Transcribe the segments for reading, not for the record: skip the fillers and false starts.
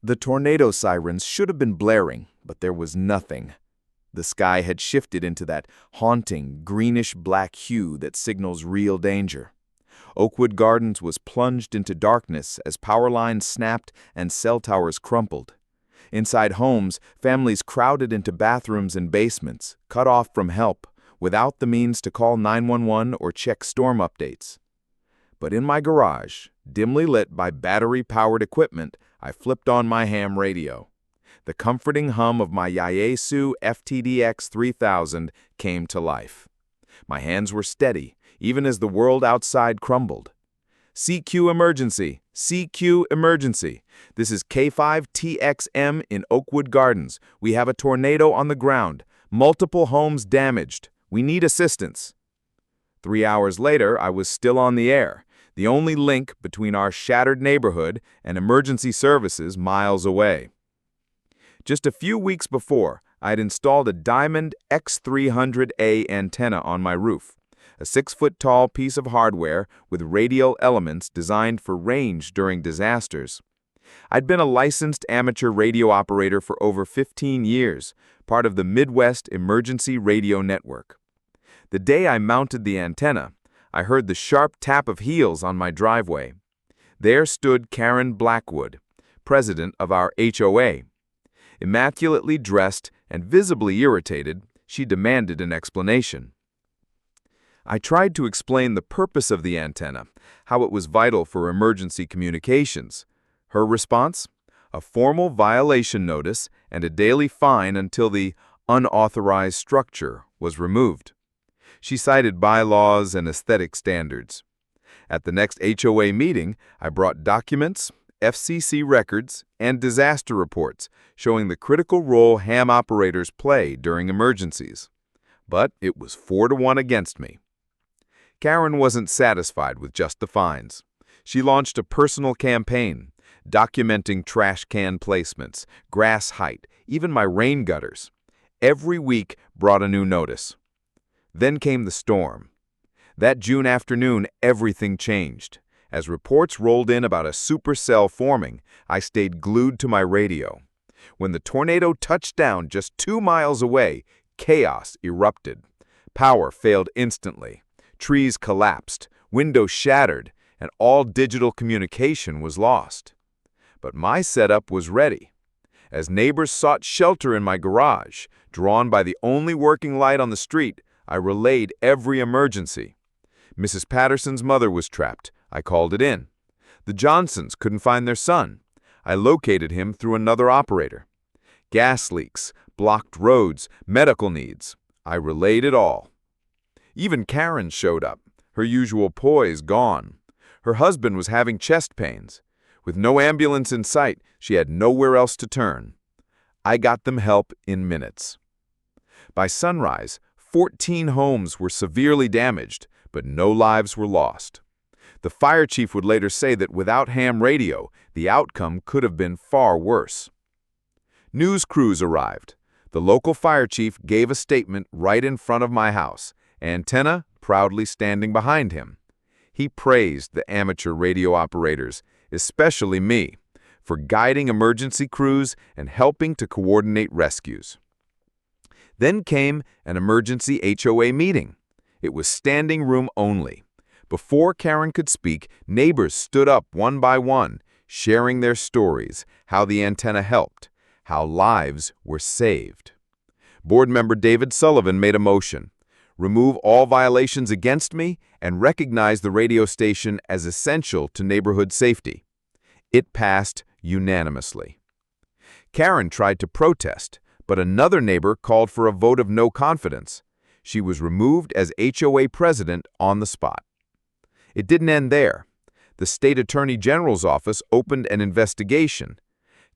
The tornado sirens should have been blaring, but there was nothing. The sky had shifted into that haunting, greenish-black hue that signals real danger. Oakwood Gardens was plunged into darkness as power lines snapped and cell towers crumpled. Inside homes, families crowded into bathrooms and basements, cut off from help, without the means to call 911 or check storm updates. But in my garage, dimly lit by battery-powered equipment, I flipped on my ham radio. The comforting hum of my Yaesu FTDX 3000 came to life. My hands were steady, even as the world outside crumbled. CQ emergency! CQ emergency! This is K5TXM in Oakwood Gardens. We have a tornado on the ground. Multiple homes damaged. We need assistance. 3 hours later, I was still on the air, the only link between our shattered neighborhood and emergency services miles away. Just a few weeks before, I'd installed a Diamond X300A antenna on my roof, a 6-foot-tall piece of hardware with radial elements designed for range during disasters. I'd been a licensed amateur radio operator for over 15 years, part of the Midwest Emergency Radio Network. The day I mounted the antenna, I heard the sharp tap of heels on my driveway. There stood Karen Blackwood, president of our HOA. Immaculately dressed and visibly irritated, she demanded an explanation. I tried to explain the purpose of the antenna, how it was vital for emergency communications. Her response? A formal violation notice and a daily fine until the unauthorized structure was removed. She cited bylaws and aesthetic standards. At the next HOA meeting, I brought documents, FCC records, and disaster reports showing the critical role ham operators play during emergencies. But it was 4-1 against me. Karen wasn't satisfied with just the fines. She launched a personal campaign, documenting trash can placements, grass height, even my rain gutters. Every week brought a new notice. Then came the storm. That June afternoon, everything changed. As reports rolled in about a supercell forming, I stayed glued to my radio. When the tornado touched down just 2 miles away, chaos erupted. Power failed instantly. Trees collapsed, windows shattered, and all digital communication was lost. But my setup was ready. As neighbors sought shelter in my garage, drawn by the only working light on the street, I relayed every emergency. Mrs. Patterson's mother was trapped. I called it in. The Johnsons couldn't find their son. I located him through another operator. Gas leaks, blocked roads, medical needs. I relayed it all. Even Karen showed up, her usual poise gone. Her husband was having chest pains. With no ambulance in sight, she had nowhere else to turn. I got them help in minutes. By sunrise, 14 homes were severely damaged, but no lives were lost. The fire chief would later say that without ham radio, the outcome could have been far worse. News crews arrived. The local fire chief gave a statement right in front of my house, antenna proudly standing behind him. He praised the amateur radio operators, especially me, for guiding emergency crews and helping to coordinate rescues. Then came an emergency HOA meeting. It was standing room only. Before Karen could speak, neighbors stood up one by one, sharing their stories, how the antenna helped, how lives were saved. Board member David Sullivan made a motion: remove all violations against me and recognize the radio station as essential to neighborhood safety. It passed unanimously. Karen tried to protest, but another neighbor called for a vote of no confidence. She was removed as HOA president on the spot. It didn't end there. The state attorney general's office opened an investigation.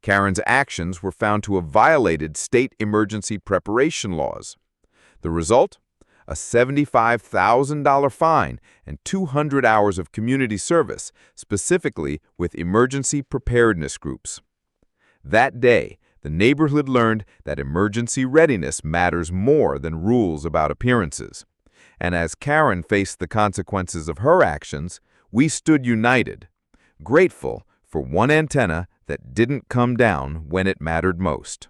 Karen's actions were found to have violated state emergency preparation laws. The result? A $75,000 fine and 200 hours of community service, specifically with emergency preparedness groups. That day, the neighborhood learned that emergency readiness matters more than rules about appearances. And as Karen faced the consequences of her actions, we stood united, grateful for one antenna that didn't come down when it mattered most.